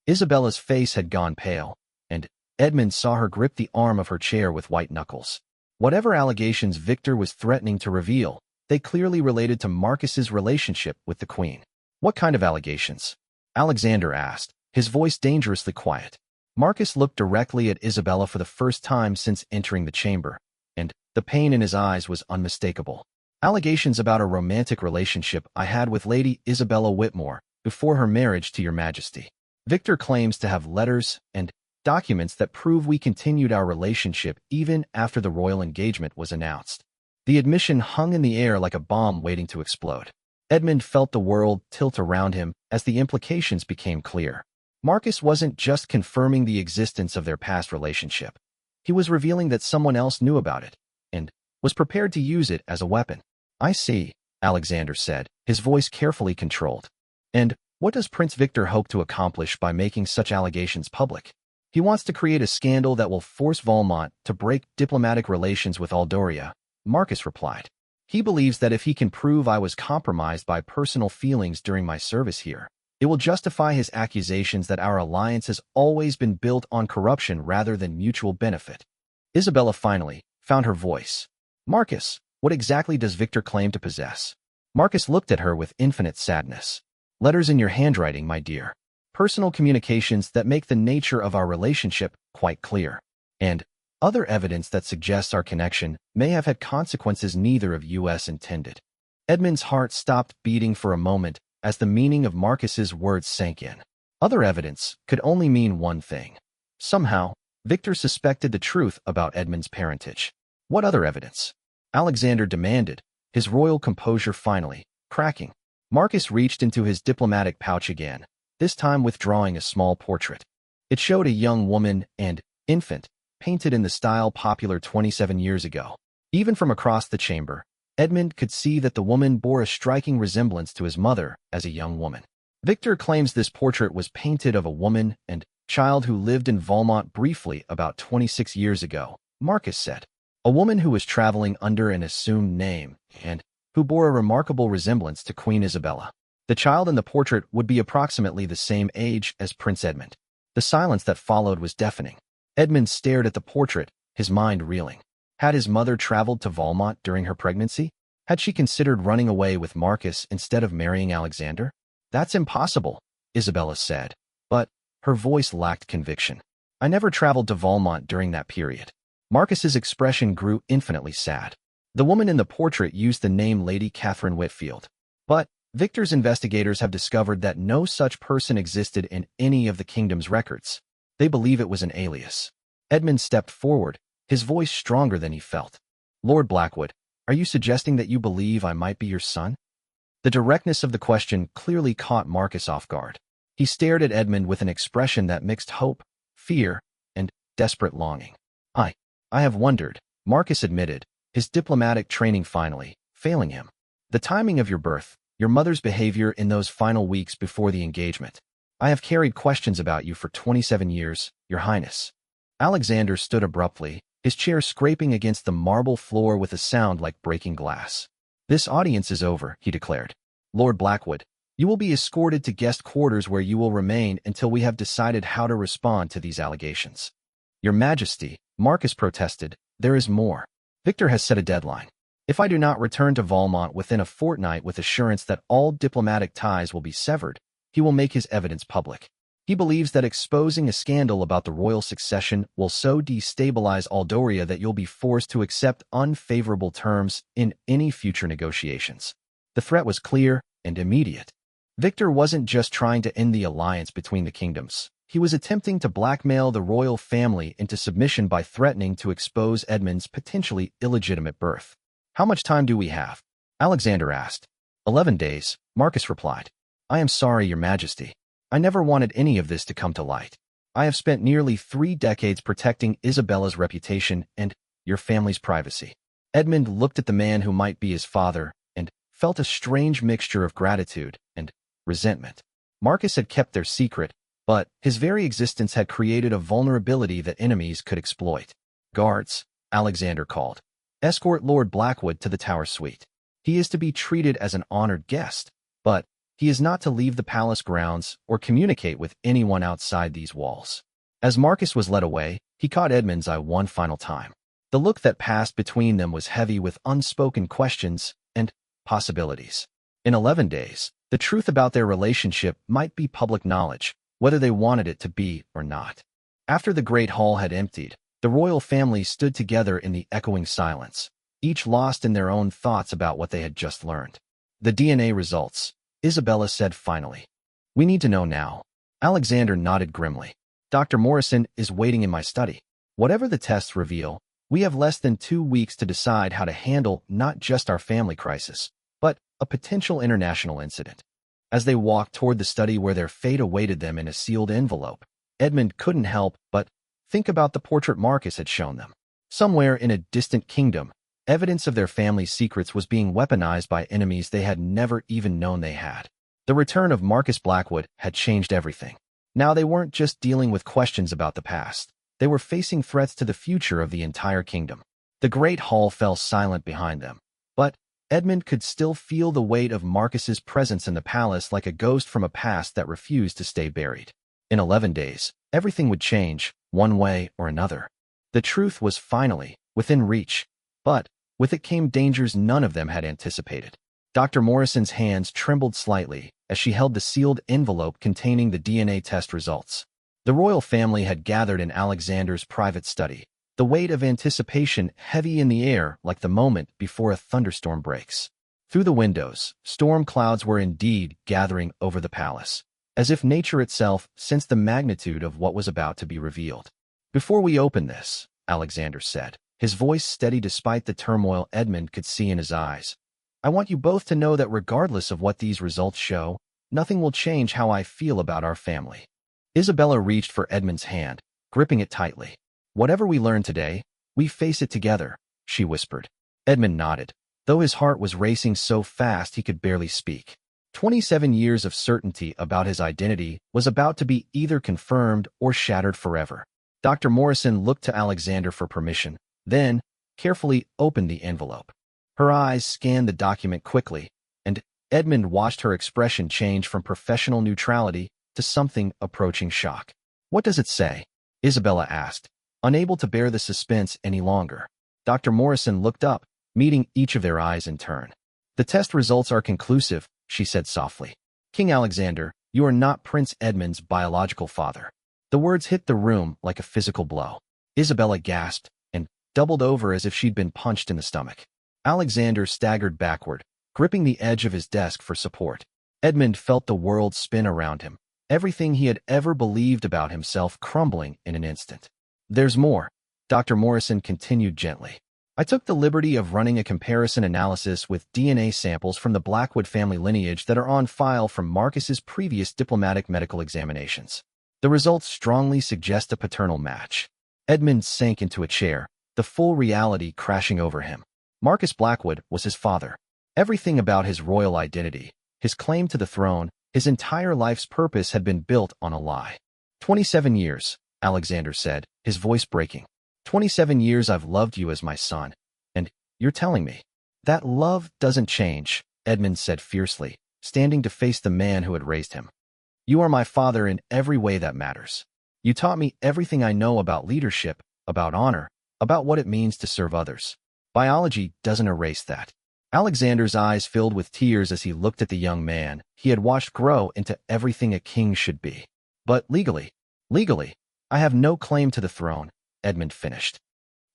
Isabella's face had gone pale, and Edmund saw her grip the arm of her chair with white knuckles. Whatever allegations Victor was threatening to reveal, they clearly related to Marcus's relationship with the Queen. What kind of allegations? Alexander asked, his voice dangerously quiet. Marcus looked directly at Isabella for the first time since entering the chamber, and the pain in his eyes was unmistakable. Allegations about a romantic relationship I had with Lady Isabella Whitmore before her marriage to your Majesty. Victor claims to have letters and documents that prove we continued our relationship even after the royal engagement was announced. The admission hung in the air like a bomb waiting to explode. Edmund felt the world tilt around him as the implications became clear. Marcus wasn't just confirming the existence of their past relationship. He was revealing that someone else knew about it, and was prepared to use it as a weapon. I see, Alexander said, his voice carefully controlled. And what does Prince Victor hope to accomplish by making such allegations public? He wants to create a scandal that will force Valmont to break diplomatic relations with Aldoria, Marcus replied. He believes that if he can prove I was compromised by personal feelings during my service here, it will justify his accusations that our alliance has always been built on corruption rather than mutual benefit. Isabella finally found her voice. Marcus, what exactly does Victor claim to possess? Marcus looked at her with infinite sadness. Letters in your handwriting, my dear. Personal communications that make the nature of our relationship quite clear. And other evidence that suggests our connection may have had consequences neither of us intended. Edmund's heart stopped beating for a moment as the meaning of Marcus's words sank in. Other evidence could only mean one thing. Somehow, Victor suspected the truth about Edmund's parentage. What other evidence? Alexander demanded, his royal composure finally cracking. Marcus reached into his diplomatic pouch again, this time withdrawing a small portrait. It showed a young woman and infant, painted in the style popular 27 years ago. Even from across the chamber, Edmund could see that the woman bore a striking resemblance to his mother as a young woman. Victor claims this portrait was painted of a woman and child who lived in Valmont briefly about 26 years ago, Marcus said. A woman who was traveling under an assumed name and who bore a remarkable resemblance to Queen Isabella. The child in the portrait would be approximately the same age as Prince Edmund. The silence that followed was deafening. Edmund stared at the portrait, his mind reeling. Had his mother traveled to Valmont during her pregnancy? Had she considered running away with Marcus instead of marrying Alexander? That's impossible, Isabella said, but her voice lacked conviction. I never traveled to Valmont during that period. Marcus's expression grew infinitely sad. The woman in the portrait used the name Lady Catherine Whitfield. But Victor's investigators have discovered that no such person existed in any of the kingdom's records. They believe it was an alias. Edmund stepped forward, his voice stronger than he felt. Lord Blackwood, are you suggesting that you believe I might be your son? The directness of the question clearly caught Marcus off guard. He stared at Edmund with an expression that mixed hope, fear, and desperate longing. I have wondered, Marcus admitted, his diplomatic training finally failing him. The timing of your birth, your mother's behavior in those final weeks before the engagement. I have carried questions about you for 27 years, Your Highness. Alexander stood abruptly, his chair scraping against the marble floor with a sound like breaking glass. This audience is over, he declared. Lord Blackwood, you will be escorted to guest quarters where you will remain until we have decided how to respond to these allegations. Your Majesty, Marcus protested, there is more. Victor has set a deadline. If I do not return to Valmont within a fortnight with assurance that all diplomatic ties will be severed, he will make his evidence public. He believes that exposing a scandal about the royal succession will so destabilize Aldoria that you'll be forced to accept unfavorable terms in any future negotiations. The threat was clear and immediate. Victor wasn't just trying to end the alliance between the kingdoms. He was attempting to blackmail the royal family into submission by threatening to expose Edmund's potentially illegitimate birth. How much time do we have? Alexander asked. 11 days, Marcus replied. I am sorry, Your Majesty. I never wanted any of this to come to light. I have spent nearly 3 decades protecting Isabella's reputation and your family's privacy. Edmund looked at the man who might be his father and felt a strange mixture of gratitude and resentment. Marcus had kept their secret, but his very existence had created a vulnerability that enemies could exploit. Guards, Alexander called. Escort Lord Blackwood to the tower suite. He is to be treated as an honored guest, but he is not to leave the palace grounds or communicate with anyone outside these walls. As Marcus was led away, he caught Edmund's eye one final time. The look that passed between them was heavy with unspoken questions and possibilities. In 11 days, the truth about their relationship might be public knowledge, whether they wanted it to be or not. After the great hall had emptied, the royal family stood together in the echoing silence, each lost in their own thoughts about what they had just learned. The DNA results, Isabella said finally. We need to know now. Alexander nodded grimly. Dr. Morrison is waiting in my study. Whatever the tests reveal, we have less than 2 weeks to decide how to handle not just our family crisis, but a potential international incident. As they walked toward the study where their fate awaited them in a sealed envelope, Edmund couldn't help but think about the portrait Marcus had shown them. Somewhere in a distant kingdom, evidence of their family's secrets was being weaponized by enemies they had never even known they had. The return of Marcus Blackwood had changed everything. Now they weren't just dealing with questions about the past. They were facing threats to the future of the entire kingdom. The great hall fell silent behind them, but Edmund could still feel the weight of Marcus's presence in the palace like a ghost from a past that refused to stay buried. In 11 days, everything would change, one way or another. The truth was finally within reach, but with it came dangers none of them had anticipated. Dr. Morrison's hands trembled slightly as she held the sealed envelope containing the DNA test results. The royal family had gathered in Alexander's private study, the weight of anticipation heavy in the air like the moment before a thunderstorm breaks. Through the windows, storm clouds were indeed gathering over the palace, as if nature itself sensed the magnitude of what was about to be revealed. Before we open this, Alexander said, his voice steady despite the turmoil Edmund could see in his eyes, I want you both to know that regardless of what these results show, nothing will change how I feel about our family. Isabella reached for Edmund's hand, gripping it tightly. Whatever we learn today, we face it together, she whispered. Edmund nodded, though his heart was racing so fast he could barely speak. 27 years of certainty about his identity was about to be either confirmed or shattered forever. Dr. Morrison looked to Alexander for permission, then carefully opened the envelope. Her eyes scanned the document quickly, and Edmund watched her expression change from professional neutrality to something approaching shock. What does it say? Isabella asked, unable to bear the suspense any longer. Dr. Morrison looked up, meeting each of their eyes in turn. The test results are conclusive, she said softly. King Alexander, you are not Prince Edmund's biological father. The words hit the room like a physical blow. Isabella gasped and doubled over as if she'd been punched in the stomach. Alexander staggered backward, gripping the edge of his desk for support. Edmund felt the world spin around him, everything he had ever believed about himself crumbling in an instant. There's more, Dr. Morrison continued gently. I took the liberty of running a comparison analysis with DNA samples from the Blackwood family lineage that are on file from Marcus's previous diplomatic medical examinations. The results strongly suggest a paternal match. Edmund sank into a chair, the full reality crashing over him. Marcus Blackwood was his father. Everything about his royal identity, his claim to the throne, his entire life's purpose had been built on a lie. 27 years, Alexander said, his voice breaking. 27 years I've loved you as my son, and you're telling me that love doesn't change, Edmund said fiercely, standing to face the man who had raised him. You are my father in every way that matters. You taught me everything I know about leadership, about honor, about what it means to serve others. Biology doesn't erase that. Alexander's eyes filled with tears as he looked at the young man he had watched grow into everything a king should be. But legally, I have no claim to the throne, Edmund finished.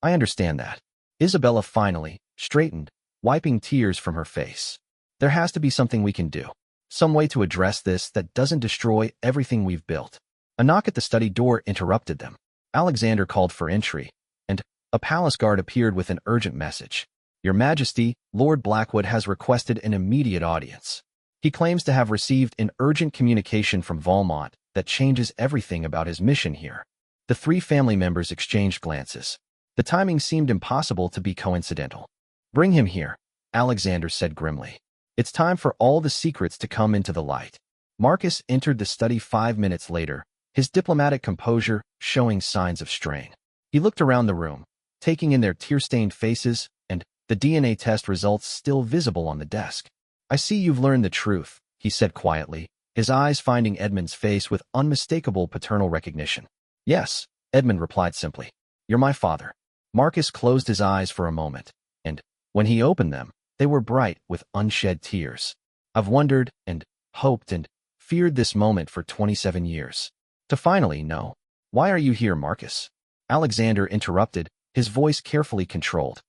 I understand that. Isabella finally straightened, wiping tears from her face. There has to be something we can do. Some way to address this that doesn't destroy everything we've built. A knock at the study door interrupted them. Alexander called for entry, and a palace guard appeared with an urgent message. Your Majesty, Lord Blackwood has requested an immediate audience. He claims to have received an urgent communication from Valmont that changes everything about his mission here. The 3 family members exchanged glances. The timing seemed impossible to be coincidental. Bring him here, Alexander said grimly. It's time for all the secrets to come into the light. Marcus entered the study 5 minutes later, his diplomatic composure showing signs of strain. He looked around the room, taking in their tear-stained faces and the DNA test results still visible on the desk. "I see you've learned the truth," he said quietly, his eyes finding Edmund's face with unmistakable paternal recognition. "Yes," Edmund replied simply. "You're my father." Marcus closed his eyes for a moment, and when he opened them, they were bright with unshed tears. "I've wondered and hoped and feared this moment for 27 years. To finally know." "Why are you here, Marcus?" Alexander interrupted, his voice carefully controlled.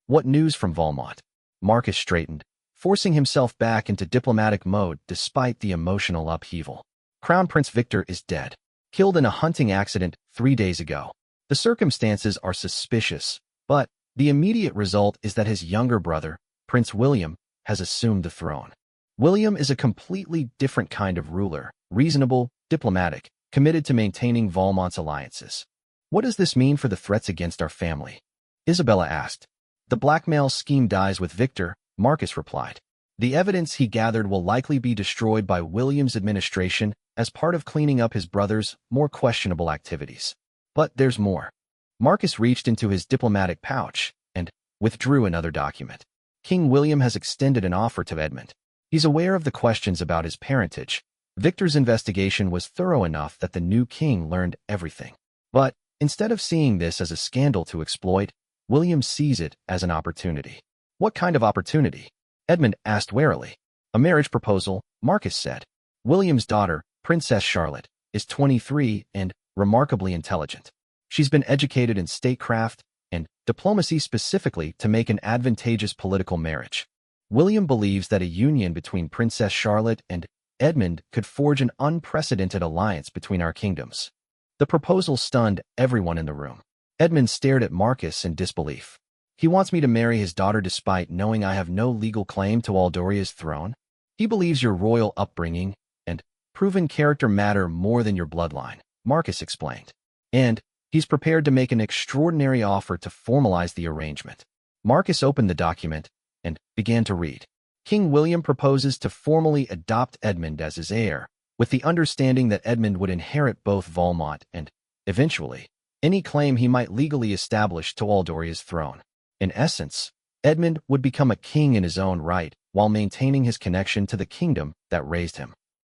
"What news from Valmont?" Marcus straightened, forcing himself back into diplomatic mode despite the emotional upheaval. "Crown Prince Victor is dead. Killed in a hunting accident 3 days ago. The circumstances are suspicious, but the immediate result is that his younger brother, Prince William, has assumed the throne. William is a completely different kind of ruler, reasonable, diplomatic, committed to maintaining Valmont's alliances." "What does this mean for the threats against our family?" Isabella asked. "The blackmail scheme dies with Victor," Marcus replied. "The evidence he gathered will likely be destroyed by William's administration as part of cleaning up his brother's more questionable activities. But there's more." Marcus reached into his diplomatic pouch and withdrew another document. "King William has extended an offer to Edmund. He's aware of the questions about his parentage. Victor's investigation was thorough enough that the new king learned everything. But instead of seeing this as a scandal to exploit, William sees it as an opportunity." "What kind of opportunity?" Edmund asked warily. "A marriage proposal," Marcus said. "William's daughter, Princess Charlotte, is 23 and remarkably intelligent. She's been educated in statecraft and diplomacy specifically to make an advantageous political marriage. William believes that a union between Princess Charlotte and Edmund could forge an unprecedented alliance between our kingdoms." The proposal stunned everyone in the room. Edmund stared at Marcus in disbelief. "He wants me to marry his daughter despite knowing I have no legal claim to Aldoria's throne? He believes your royal upbringing and proven character matter more than your bloodline," Marcus explained. "And he's prepared to make an extraordinary offer to formalize the arrangement." Marcus opened the document and began to read. "King William proposes to formally adopt Edmund as his heir, with the understanding that Edmund would inherit both Valmont and, eventually, any claim he might legally establish to Aldoria's throne. In essence, Edmund would become a king in his own right while maintaining his connection to the kingdom that raised him."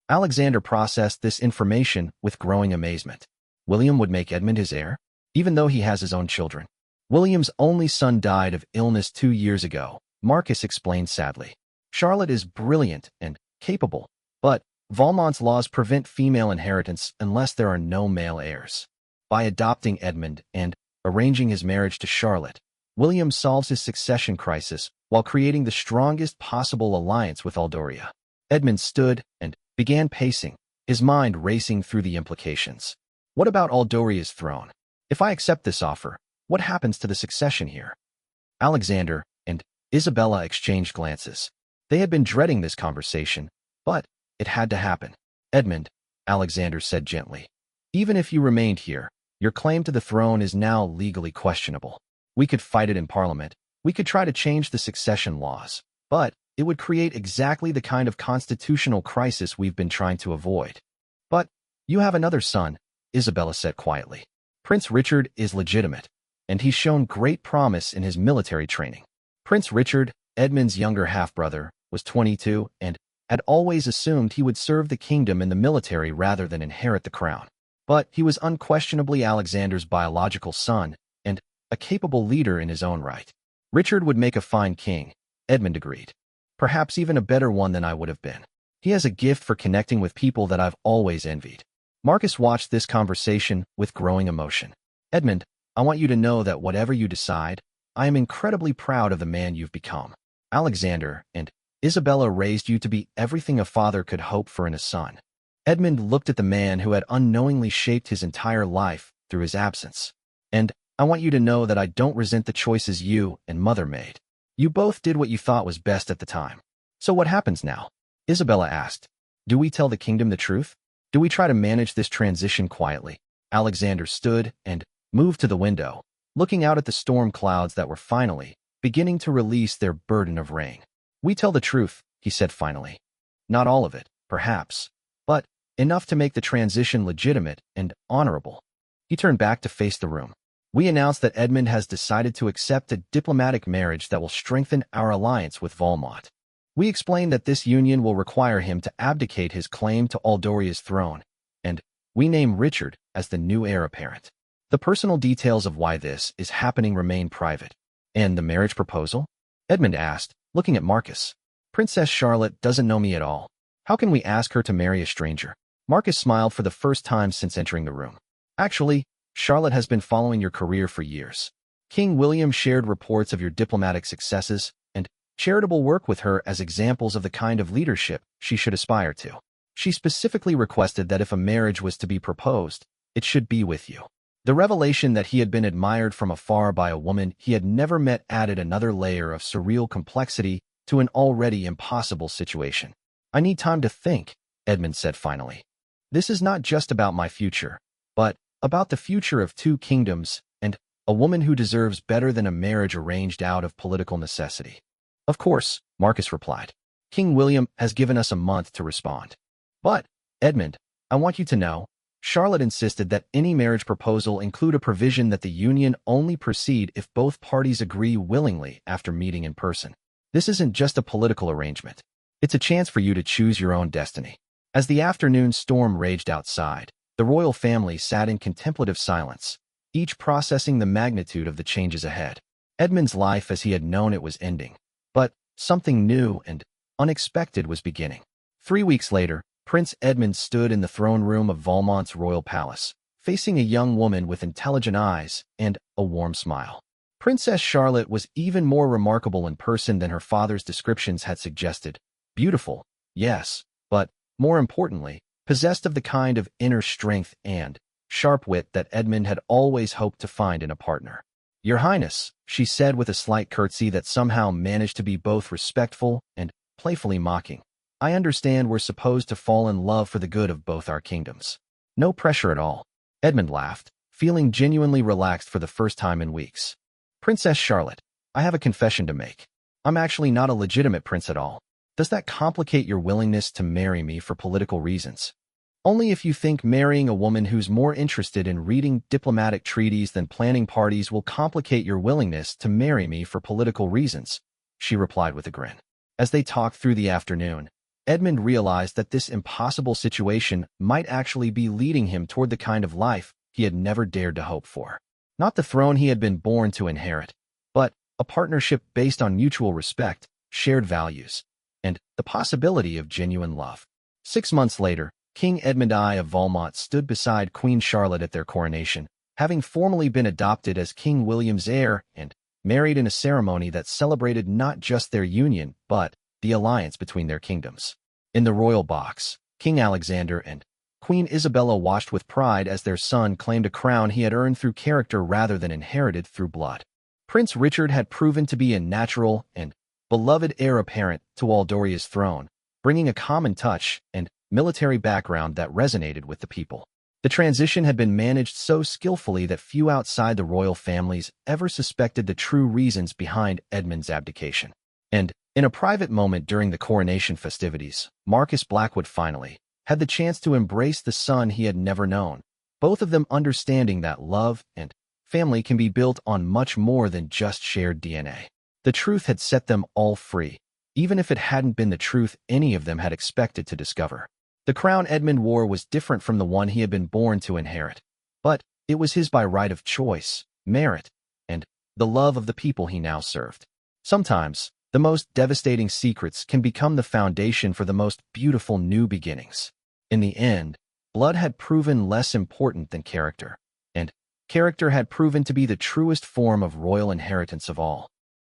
Alexander processed this information with growing amazement. William would make Edmund his heir, even though he has his own children. "William's only son died of illness 2 years ago," Marcus explained sadly. "Charlotte is brilliant and capable, but Valmont's laws prevent female inheritance unless there are no male heirs. By adopting Edmund and arranging his marriage to Charlotte, William solves his succession crisis while creating the strongest possible alliance with Aldoria." Edmund stood and began pacing, his mind racing through the implications. "What about Aldoria's throne? If I accept this offer, what happens to the succession here?" Alexander and Isabella exchanged glances. They had been dreading this conversation, but it had to happen. "Edmund," Alexander said gently, "even if you remained here, your claim to the throne is now legally questionable. We could fight it in Parliament. We could try to change the succession laws, but it would create exactly the kind of constitutional crisis we've been trying to avoid." "But you have another son," Isabella said quietly. "Prince Richard is legitimate, and he's shown great promise in his military training." Prince Richard, Edmund's younger half-brother, was 22 and had always assumed he would serve the kingdom in the military rather than inherit the crown. But he was unquestionably Alexander's biological son and a capable leader in his own right. "Richard would make a fine king," Edmund agreed. "Perhaps even a better one than I would have been. He has a gift for connecting with people that I've always envied." Marcus watched this conversation with growing emotion. "Edmund, I want you to know that whatever you decide, I am incredibly proud of the man you've become. Alexander and Isabella raised you to be everything a father could hope for in a son." Edmund looked at the man who had unknowingly shaped his entire life through his absence. "And I want you to know that I don't resent the choices you and Mother made. You both did what you thought was best at the time." "So what happens now?" Isabella asked. "Do we tell the kingdom the truth? Do we try to manage this transition quietly?" Alexander stood and moved to the window, looking out at the storm clouds that were finally beginning to release their burden of rain. "We tell the truth," he said finally. "Not all of it, perhaps, enough to make the transition legitimate and honorable. He turned back to face the room. We announce that Edmund has decided to accept a diplomatic marriage that will strengthen our alliance with Valmont. We explain that this union will require him to abdicate his claim to Aldoria's throne, and we name Richard as the new heir apparent. The personal details of why this is happening remain private. And the marriage proposal? Edmund asked, looking at Marcus. Princess Charlotte doesn't know me at all. How can we ask her to marry a stranger? Marcus smiled for the first time since entering the room. Actually, Charlotte has been following your career for years. King William shared reports of your diplomatic successes and charitable work with her as examples of the kind of leadership she should aspire to. She specifically requested that if a marriage was to be proposed, it should be with you. The revelation that he had been admired from afar by a woman he had never met added another layer of surreal complexity to an already impossible situation. I need time to think, Edmund said finally. This is not just about my future, but about the future of two kingdoms and a woman who deserves better than a marriage arranged out of political necessity. Of course, Marcus replied. King William has given us a month to respond. But, Edmund, I want you to know, Charlotte insisted that any marriage proposal include a provision that the union only proceed if both parties agree willingly after meeting in person. This isn't just a political arrangement. It's a chance for you to choose your own destiny. As the afternoon storm raged outside, the royal family sat in contemplative silence, each processing the magnitude of the changes ahead. Edmund's life as he had known it was ending, but something new and unexpected was beginning. 3 weeks later, Prince Edmund stood in the throne room of Valmont's royal palace, facing a young woman with intelligent eyes and a warm smile. Princess Charlotte was even more remarkable in person than her father's descriptions had suggested. Beautiful, yes, but, more importantly, possessed of the kind of inner strength and sharp wit that Edmund had always hoped to find in a partner. Your Highness, she said with a slight curtsy that somehow managed to be both respectful and playfully mocking. I understand we're supposed to fall in love for the good of both our kingdoms. No pressure at all. Edmund laughed, feeling genuinely relaxed for the first time in weeks. Princess Charlotte, I have a confession to make. I'm actually not a legitimate prince at all. Does that complicate your willingness to marry me for political reasons? Only if you think marrying a woman who's more interested in reading diplomatic treaties than planning parties will complicate your willingness to marry me for political reasons, she replied with a grin. As they talked through the afternoon, Edmund realized that this impossible situation might actually be leading him toward the kind of life he had never dared to hope for. Not the throne he had been born to inherit, but a partnership based on mutual respect, shared values, and the possibility of genuine love. 6 months later, King Edmund I of Valmont stood beside Queen Charlotte at their coronation, having formally been adopted as King William's heir and married in a ceremony that celebrated not just their union but the alliance between their kingdoms. In the royal box, King Alexander and Queen Isabella watched with pride as their son claimed a crown he had earned through character rather than inherited through blood. Prince Richard had proven to be a natural and beloved heir apparent to Aldoria's throne, bringing a common touch and military background that resonated with the people. The transition had been managed so skillfully that few outside the royal families ever suspected the true reasons behind Edmund's abdication. And, in a private moment during the coronation festivities, Marcus Blackwood finally had the chance to embrace the son he had never known, both of them understanding that love and family can be built on much more than just shared DNA. The truth had set them all free, even if it hadn't been the truth any of them had expected to discover. The crown Edmund wore was different from the one he had been born to inherit, but it was his by right of choice, merit, and the love of the people he now served. Sometimes, the most devastating secrets can become the foundation for the most beautiful new beginnings. In the end, blood had proven less important than character, and character had proven to be the truest form of royal inheritance of all.